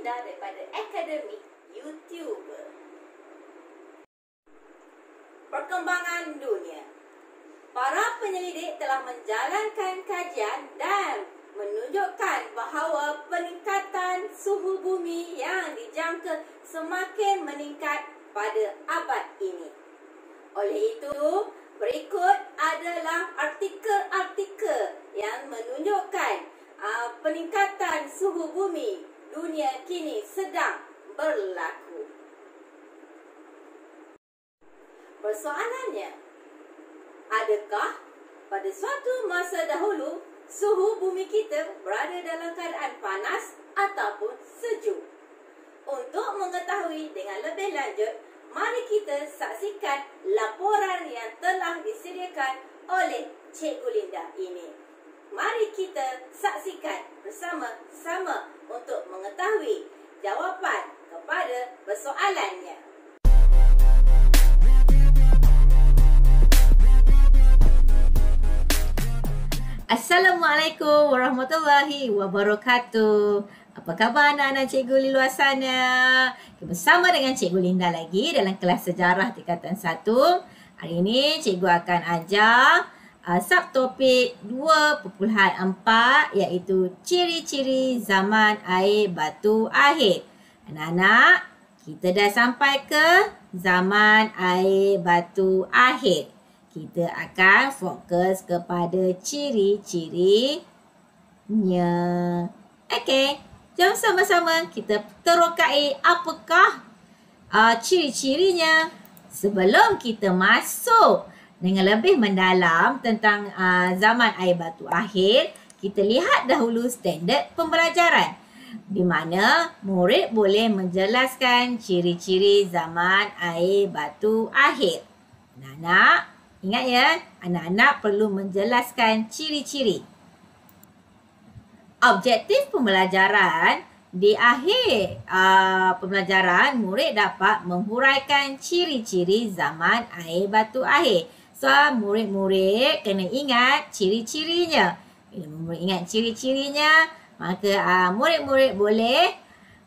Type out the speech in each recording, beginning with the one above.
Linda daripada Akademi YouTuber. Perkembangan dunia. Para penyelidik telah menjalankan kajian dan menunjukkan bahawa peningkatan suhu bumi yang dijangka semakin meningkat pada abad ini. Oleh itu, berikut adalah artikel-artikel yang menunjukkan peningkatan suhu bumi dunia kini sedang berlaku. Persoalannya, adakah pada suatu masa dahulu suhu bumi kita berada dalam keadaan panas ataupun sejuk? Untuk mengetahui dengan lebih lanjut, mari kita saksikan laporan yang telah disediakan oleh Cikgu Linda ini. Mari kita saksikan bersama-sama untuk mengetahui jawapan kepada persoalannya. Assalamualaikum warahmatullahi wabarakatuh. Apa khabar anak-anak cikgu di luar sana? Bersama dengan Cikgu Linda lagi dalam kelas sejarah tingkatan 1. Hari ini cikgu akan ajar subtopik 2.4 iaitu ciri-ciri zaman air batu akhir. Anak-anak, kita dah sampai ke zaman air batu akhir. Kita akan fokus kepada ciri-cirinya. Okey, jom sama-sama kita terokai apakah ciri-cirinya. Sebelum kita masuk dengan lebih mendalam tentang zaman air batu akhir, kita lihat dahulu standard pembelajaran di mana murid boleh menjelaskan ciri-ciri zaman air batu akhir. Anak-anak, ingat ya, anak-anak perlu menjelaskan ciri-ciri. Objektif pembelajaran, di akhir pembelajaran, murid dapat menghuraikan ciri-ciri zaman air batu akhir. So, murid-murid kena ingat ciri-cirinya. Bila murid ingat ciri-cirinya, maka murid-murid boleh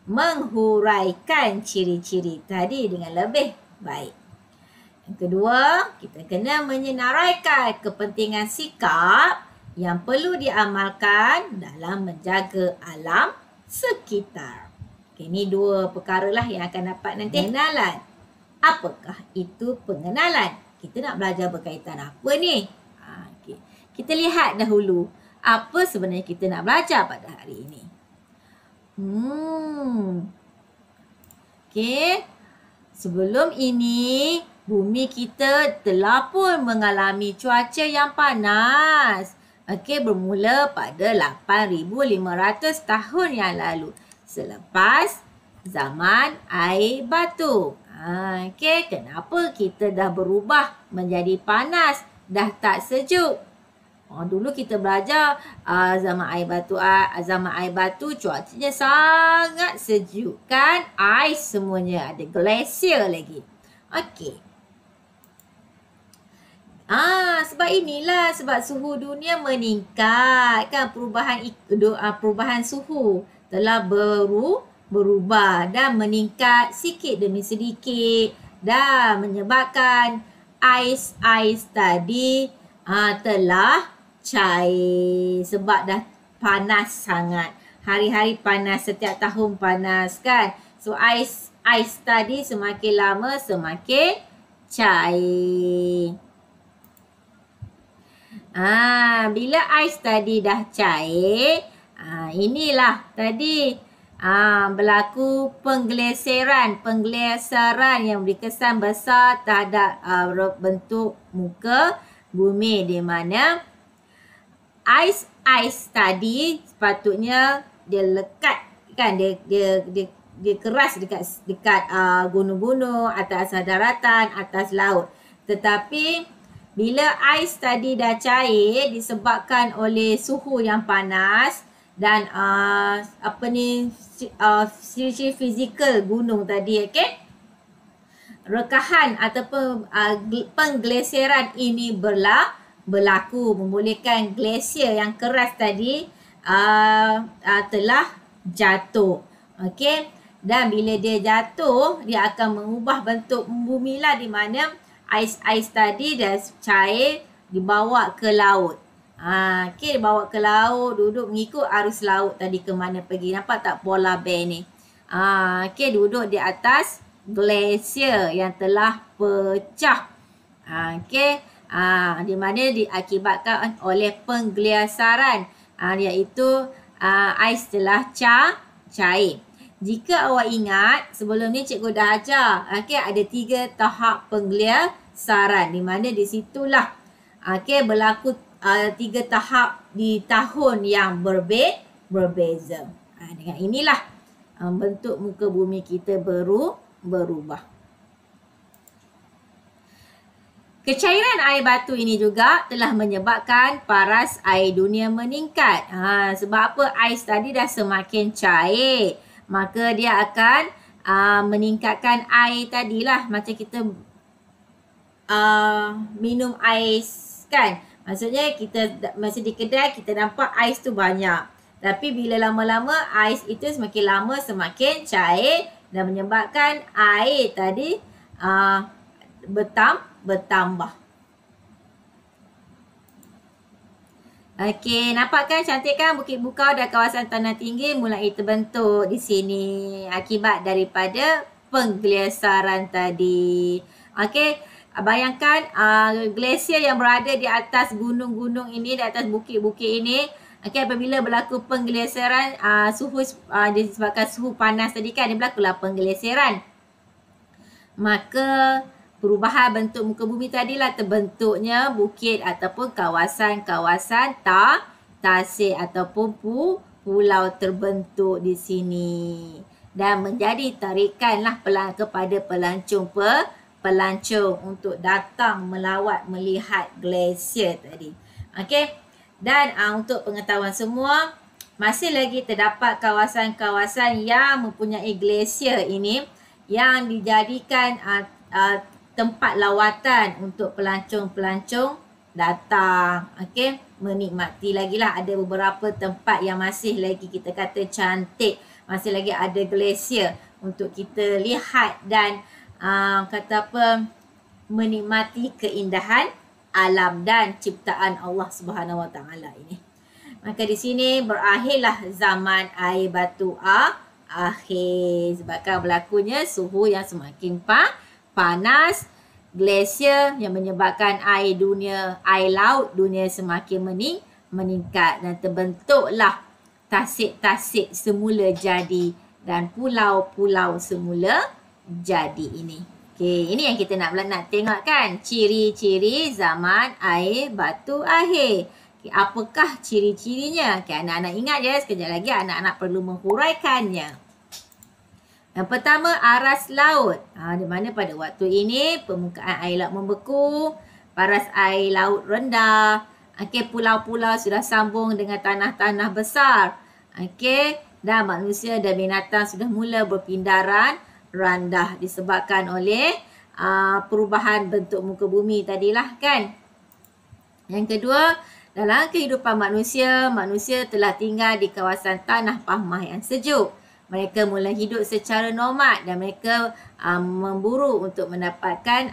menghuraikan ciri-ciri tadi dengan lebih baik. Yang kedua, kita kena menyenaraikan kepentingan sikap yang perlu diamalkan dalam menjaga alam sekitar. Okay, ini dua perkara lah yang akan dapat nanti. Pengenalan. Apakah itu pengenalan? Kita nak belajar berkaitan apa ni? Okay. Kita lihat dahulu apa sebenarnya kita nak belajar pada hari ini. Okay. Sebelum ini, bumi kita telah pun mengalami cuaca yang panas. Okey, bermula pada 8,500 tahun yang lalu. Selepas zaman air batu. Okey, kenapa kita dah berubah menjadi panas, dah tak sejuk? Dulu kita belajar zaman air batu cuacanya sangat sejuk kan? Ais semuanya, ada glasier lagi. Okey. Sebab inilah, sebab suhu dunia meningkat kan, perubahan suhu telah berubah dan meningkat sikit demi sedikit dan menyebabkan ais tadi telah cair sebab dah panas sangat. Hari-hari panas, setiap tahun panas kan. So ais tadi semakin lama semakin cair. Bila ais tadi dah cair, inilah tadi berlaku penggleseran yang beri kesan besar terhadap bentuk muka bumi, di mana ais tadi sepatutnya dia lekat kan, dia keras dekat gunung-gunung, atas daratan, atas laut. Tetapi bila ais tadi dah cair disebabkan oleh suhu yang panas dan ciri-ciri fizikal gunung tadi, okey, rekahan ataupun penggleseran ini berlaku, membolehkan glasier yang keras tadi telah jatuh. Okey. Dan bila dia jatuh, dia akan mengubah bentuk bumi lah, di mana ais-ais tadi dah cair dibawa ke laut. Okey, dibawa ke laut, duduk mengikut arus laut tadi ke mana pergi. Nampak tak polar bear ni? Okey, duduk di atas glasier yang telah pecah. Okey, di mana diakibatkan oleh penggeliasaran, iaitu ais telah cair. Jika awak ingat, sebelum ni cikgu dah ajar, ada 3 tahap penggeliasaran, di mana di situlah berlaku 3 tahap di tahun yang berbeza. Dengan inilah bentuk muka bumi kita berubah. Kecairan air batu ini juga telah menyebabkan paras air dunia meningkat. Sebab apa? Ais tadi dah semakin cair. Maka dia akan meningkatkan air tadilah. Macam kita minum ais kan. Maksudnya kita masa di kedai kita nampak ais tu banyak. Tapi bila lama-lama ais itu semakin lama semakin cair dan menyebabkan air tadi bertambah. Okey, nampak kan cantik kan Bukit Bukau dan kawasan tanah tinggi mulai terbentuk di sini akibat daripada penggeliasaran tadi. Okey, bayangkan glasier yang berada di atas gunung-gunung ini, di atas bukit-bukit ini. Okey, apabila berlaku penggeliasaran, disebabkan suhu panas tadi kan, dia berlakulah penggeliasaran. Maka perubahan bentuk muka bumi tadilah terbentuknya bukit ataupun kawasan-kawasan tasik ataupun pulau terbentuk di sini. Dan menjadi tarikanlah kepada pelancong untuk datang melawat melihat glasier tadi. Okey. Dan untuk pengetahuan semua, masih lagi terdapat kawasan-kawasan yang mempunyai glasier ini yang dijadikan tempat lawatan untuk pelancong-pelancong datang. Okey, menikmati lagi lah. Ada beberapa tempat yang masih lagi kita kata cantik. Masih lagi ada glasier untuk kita lihat dan menikmati keindahan alam dan ciptaan Allah Subhanahu Wa Taala ini. Maka di sini berakhirlah zaman air batu akhir. Sebabkan berlakunya suhu yang semakin panas, glasier yang menyebabkan air laut dunia semakin meningkat dan terbentuklah tasik-tasik semula jadi dan pulau-pulau semula jadi ini. Okey, ini yang kita nak tengok kan, ciri-ciri zaman air batu akhir. Okay, apakah ciri-cirinya? Okay, anak-anak ingat je, sekejap lagi anak-anak perlu menghuraikannya. Yang pertama, aras laut. Di mana pada waktu ini permukaan air laut membeku, paras air laut rendah. Okey, pulau-pulau sudah sambung dengan tanah-tanah besar. Okey, dan manusia dan binatang sudah mula berpindaran rendah disebabkan oleh perubahan bentuk muka bumi tadilah kan. Yang kedua, dalam kehidupan manusia telah tinggal di kawasan tanah pahmah yang sejuk. Mereka mula hidup secara nomad dan mereka memburu untuk mendapatkan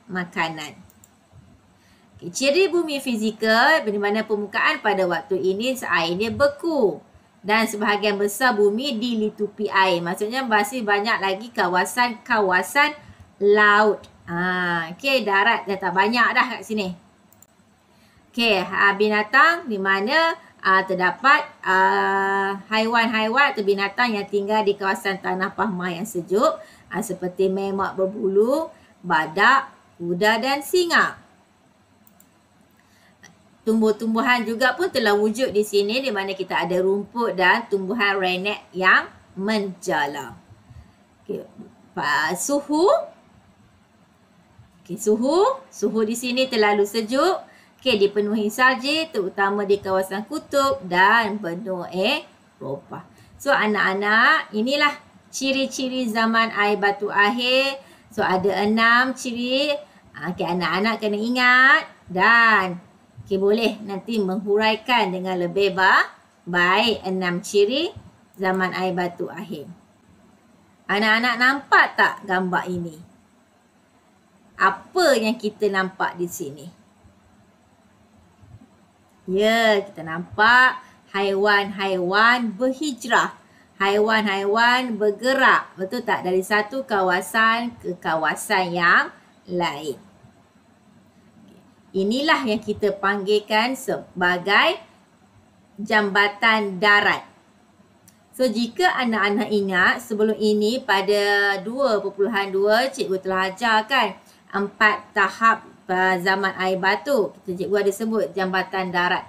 makanan. Okay, ciri bumi fizikal di mana permukaan pada waktu ini airnya beku dan sebahagian besar bumi dilitupi air. Maksudnya masih banyak lagi kawasan-kawasan laut. Okey, darat dah tak banyak dah kat sini. Okey, binatang di mana terdapat haiwan-haiwan atau binatang yang tinggal di kawasan tanah pahmah yang sejuk seperti memak berbulu, badak, kuda dan singa. Tumbuh-tumbuhan juga pun telah wujud di sini di mana kita ada rumput dan tumbuhan renek yang menjala. Okay. Suhu di sini terlalu sejuk. Okey, dipenuhi salji terutama di kawasan kutub dan benua Eropah. So anak-anak, inilah ciri-ciri zaman air batu akhir. So ada 6 ciri. Okey, anak-anak kena ingat dan boleh nanti menghuraikan dengan lebih baik 6 ciri zaman air batu akhir. Anak-anak nampak tak gambar ini? Apa yang kita nampak di sini? Ya, kita nampak haiwan-haiwan berhijrah. Haiwan-haiwan bergerak. Betul tak? Dari satu kawasan ke kawasan yang lain. Inilah yang kita panggilkan sebagai jambatan darat. So, jika anak-anak ingat sebelum ini pada 2.2 cikgu telah ajarkan 4 tahap zaman air batu. Cikgu ada sebut jambatan darat.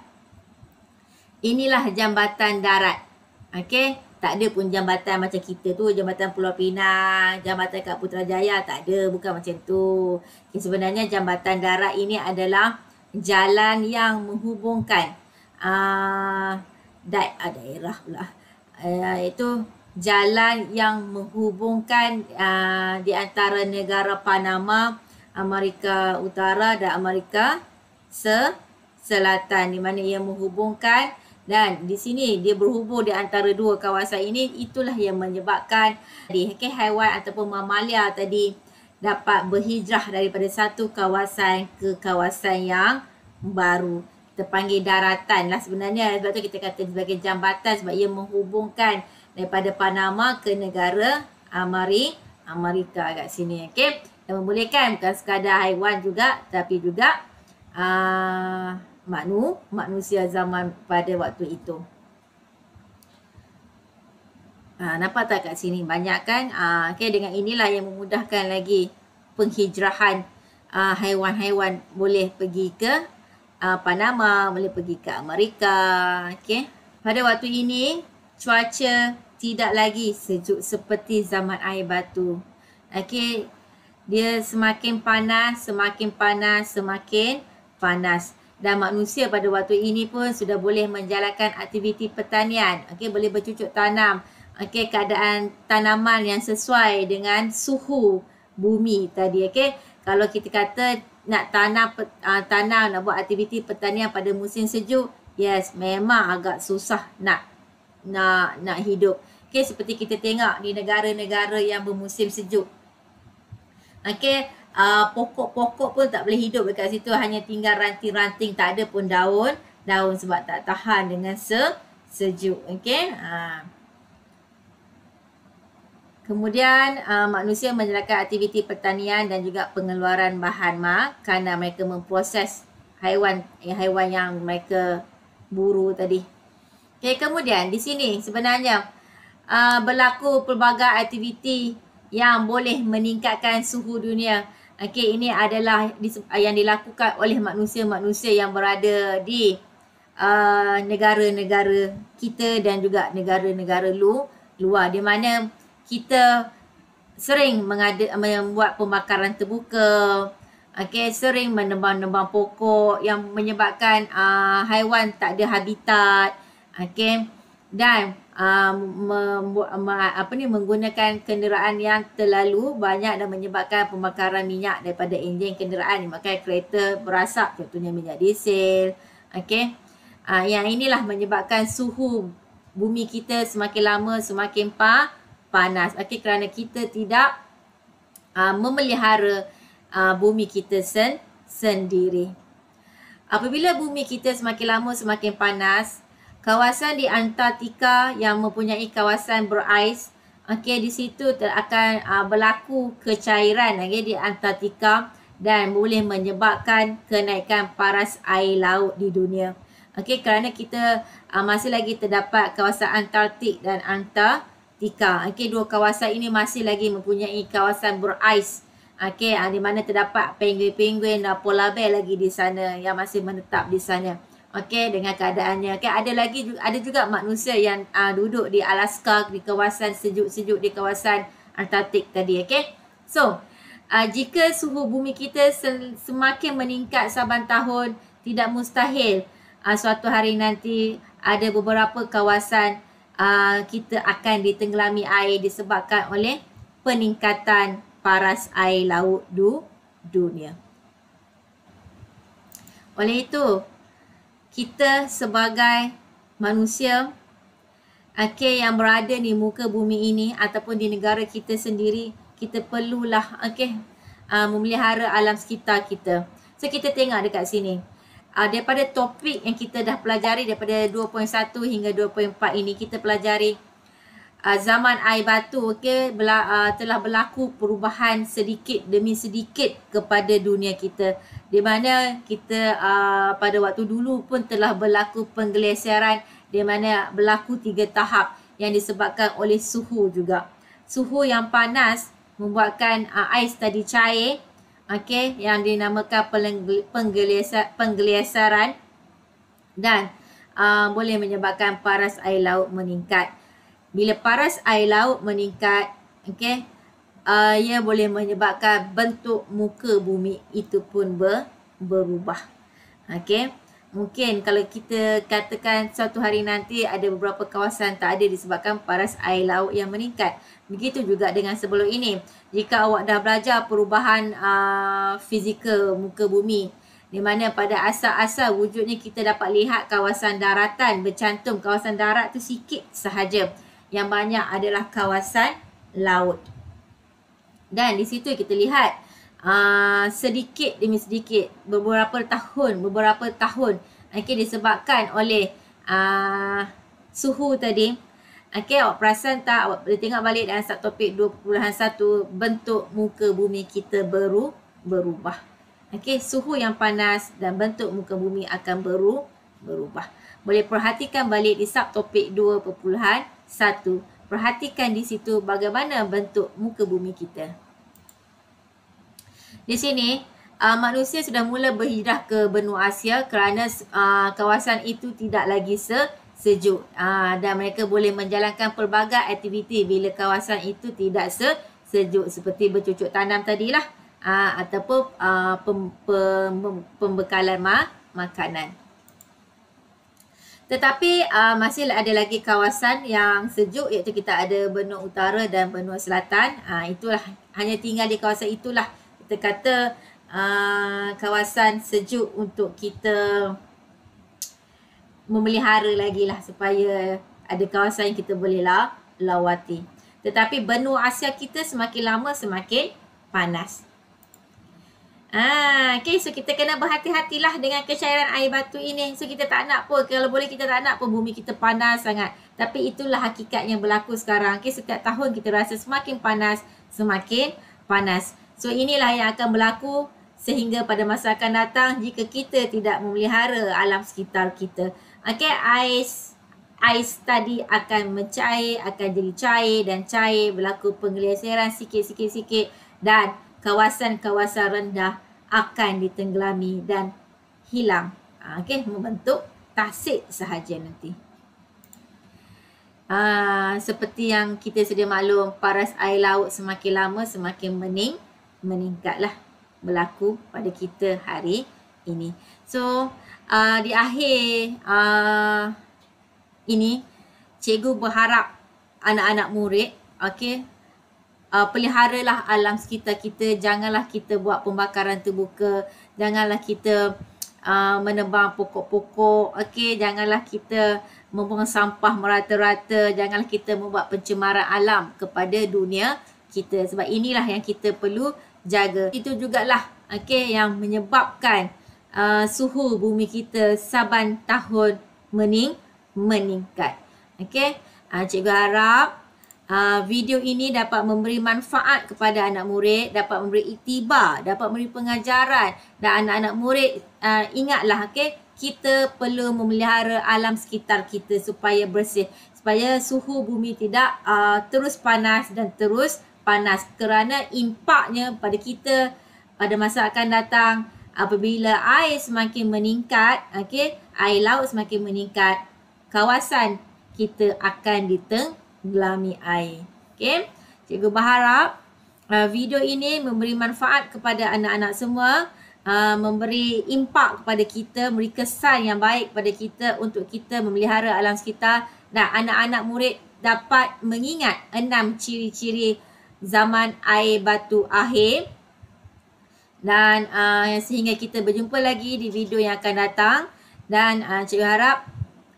Inilah jambatan darat. Okey, tak ada pun jambatan macam kita tu, jambatan Pulau Pinang, jambatan kat Putrajaya, tak ada, bukan macam tu. Okay, sebenarnya jambatan darat ini adalah jalan yang menghubungkan daerah pula. Itu jalan yang menghubungkan di antara negara Panama, Amerika Utara dan Amerika Selatan, di mana ia menghubungkan. Dan di sini dia berhubung di antara dua kawasan ini. Itulah yang menyebabkan haiwan ataupun mamalia tadi dapat berhijrah daripada satu kawasan ke kawasan yang baru. Kita panggil daratan lah sebenarnya. Sebab tu kita kata sebagai jambatan, sebab ia menghubungkan daripada Panama ke negara Amerika kat sini. Okay? Dan membolehkan bukan sekadar haiwan juga, tapi juga manusia zaman pada waktu itu. Nampak tak kat sini? Banyak kan? Okay, dengan inilah yang memudahkan lagi penghijrahan haiwan-haiwan. Boleh pergi ke Panama, boleh pergi ke Amerika. Okay. Pada waktu ini, cuaca tidak lagi sejuk seperti zaman air batu. Okay. Dia semakin panas. Dan manusia pada waktu ini pun sudah boleh menjalankan aktiviti pertanian. Okey, boleh bercucuk tanam. Okey, keadaan tanaman yang sesuai dengan suhu bumi tadi. Okey, kalau kita kata nak tanam, nak buat aktiviti pertanian pada musim sejuk, yes, memang agak susah nak hidup. Okey, seperti kita tengok di negara-negara yang bermusim sejuk. Okey. Pokok-pokok pun tak boleh hidup dekat situ, hanya tinggal ranting-ranting, tak ada pun daun sebab tak tahan dengan sejuk. Okey. Kemudian manusia menjalankan aktiviti pertanian dan juga pengeluaran bahan makanan. Mereka memproses haiwan yang mereka buru tadi. Okey, kemudian di sini sebenarnya berlaku pelbagai aktiviti yang boleh meningkatkan suhu dunia. Okey, ini adalah yang dilakukan oleh manusia-manusia yang berada di negara-negara kita dan juga negara-negara luar, di mana kita sering membuat pembakaran terbuka. Okey, sering menebang-nebang pokok yang menyebabkan haiwan tak ada habitat. Okey, dan menggunakan kenderaan yang terlalu banyak dan menyebabkan pembakaran minyak daripada enjin kenderaan, menyebabkan kereta berasap, contohnya minyak diesel. Okey, yang inilah menyebabkan suhu bumi kita semakin lama semakin panas. Okey, kerana kita tidak memelihara bumi kita sendiri. Apabila bumi kita semakin lama semakin panas, kawasan di Antartika yang mempunyai kawasan berais, okey, di situ akan berlaku kecairan di Antartika dan boleh menyebabkan kenaikan paras air laut di dunia. Okey, kerana kita masih lagi terdapat kawasan Antartik dan Antartika. Okey, dua kawasan ini masih lagi mempunyai kawasan berais. Okey, di mana terdapat penguin-penguin dan polar bear lagi di sana yang masih menetap di sana. Okey, dengan keadaannya. Okey, ada juga manusia yang duduk di Alaska, di kawasan sejuk-sejuk di kawasan Antartik tadi. Okey. So, jika suhu bumi kita semakin meningkat saban tahun, tidak mustahil suatu hari nanti ada beberapa kawasan kita akan ditenggelami air disebabkan oleh peningkatan paras air laut dunia. Oleh itu, kita sebagai manusia okey, yang berada di muka bumi ini ataupun di negara kita sendiri, kita perlulah memelihara alam sekitar kita. So kita tengok dekat sini. Daripada topik yang kita dah pelajari daripada 2.1 hingga 2.4 ini, kita pelajari zaman air batu, telah berlaku perubahan sedikit demi sedikit kepada dunia kita, di mana kita pada waktu dulu pun telah berlaku penggeleseran, di mana berlaku 3 tahap yang disebabkan oleh suhu juga. Suhu yang panas membuatkan ais tadi cair, yang dinamakan penggeleseran, dan boleh menyebabkan paras air laut meningkat. Bila paras air laut meningkat, ia boleh menyebabkan bentuk muka bumi itu pun berubah. Mungkin kalau kita katakan suatu hari nanti ada beberapa kawasan tak ada disebabkan paras air laut yang meningkat. Begitu juga dengan sebelum ini. Jika awak dah belajar perubahan fizikal muka bumi, di mana pada asal-asal wujudnya kita dapat lihat kawasan daratan bercantum. Kawasan darat tu sikit sahaja. Yang banyak adalah kawasan laut. Dan di situ kita lihat sedikit demi sedikit, beberapa tahun disebabkan oleh suhu tadi. Awak perasan tak, awak boleh tengok balik dalam subtopik 2.1, bentuk muka bumi kita berubah. Suhu yang panas dan bentuk muka bumi akan berubah. Boleh perhatikan balik di subtopik 2.1. Perhatikan di situ bagaimana bentuk muka bumi kita. Di sini manusia sudah mula berhijrah ke benua Asia kerana kawasan itu tidak lagi sejuk, dan mereka boleh menjalankan pelbagai aktiviti bila kawasan itu tidak sejuk, seperti bercucuk tanam tadilah, ataupun pembekalan makanan. Tetapi masih ada lagi kawasan yang sejuk, iaitu kita ada benua utara dan benua selatan. Itulah, hanya tinggal di kawasan itulah kita kata kawasan sejuk untuk kita memelihara lagi lah, supaya ada kawasan yang kita boleh lawati. Tetapi benua Asia kita semakin lama semakin panas. So kita kena berhati-hatilah dengan kecairan air batu ini. So kita tak nak pun, kalau boleh kita tak nak pun bumi kita panas sangat. Tapi itulah hakikat yang berlaku sekarang. Setiap tahun kita rasa semakin panas. So inilah yang akan berlaku sehingga pada masa akan datang jika kita tidak memelihara alam sekitar kita. Ais tadi akan mencair, akan jadi cair dan cair, berlaku penggeleseran sikit-sikit dan kawasan-kawasan rendah akan ditenggelami dan hilang. Membentuk tasik sahaja nanti. Seperti yang kita sedia maklum, paras air laut semakin lama semakin meningkatlah berlaku pada kita hari ini. So di akhir ini, cikgu berharap anak-anak murid, peliharalah alam sekitar kita. Janganlah kita buat pembakaran terbuka. Janganlah kita menebang pokok-pokok. Janganlah kita membuang sampah merata-rata. Janganlah kita membuat pencemaran alam kepada dunia kita. Sebab inilah yang kita perlu jaga. Itu jugalah yang menyebabkan suhu bumi kita saban tahun meningkat. Cikgu harap video ini dapat memberi manfaat kepada anak murid, dapat memberi iktibar, dapat memberi pengajaran, dan anak-anak murid ingatlah, kita perlu memelihara alam sekitar kita supaya bersih, supaya suhu bumi tidak terus panas dan terus panas, kerana impaknya pada kita pada masa akan datang apabila air semakin meningkat, air laut semakin meningkat, kawasan kita akan ditenggelami air. Cikgu berharap video ini memberi manfaat kepada anak-anak semua, memberi impak kepada kita, memberi kesan yang baik kepada kita untuk kita memelihara alam sekitar, dan anak-anak murid dapat mengingat 6 ciri-ciri zaman air batu akhir. Dan sehingga kita berjumpa lagi di video yang akan datang. Dan cikgu harap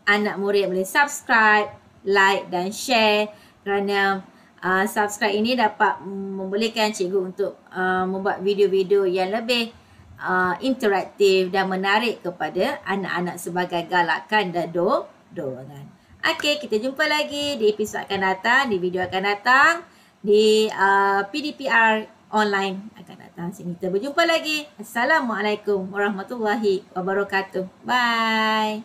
anak murid boleh subscribe, like dan share, kerana subscribe ini dapat membolehkan cikgu untuk membuat video-video yang lebih interaktif dan menarik kepada anak-anak sebagai galakan dan dorongan. Okey, kita jumpa lagi di episod akan datang, di video akan datang, di PDPR online akan datang. Sini kita berjumpa lagi. Assalamualaikum warahmatullahi wabarakatuh. Bye.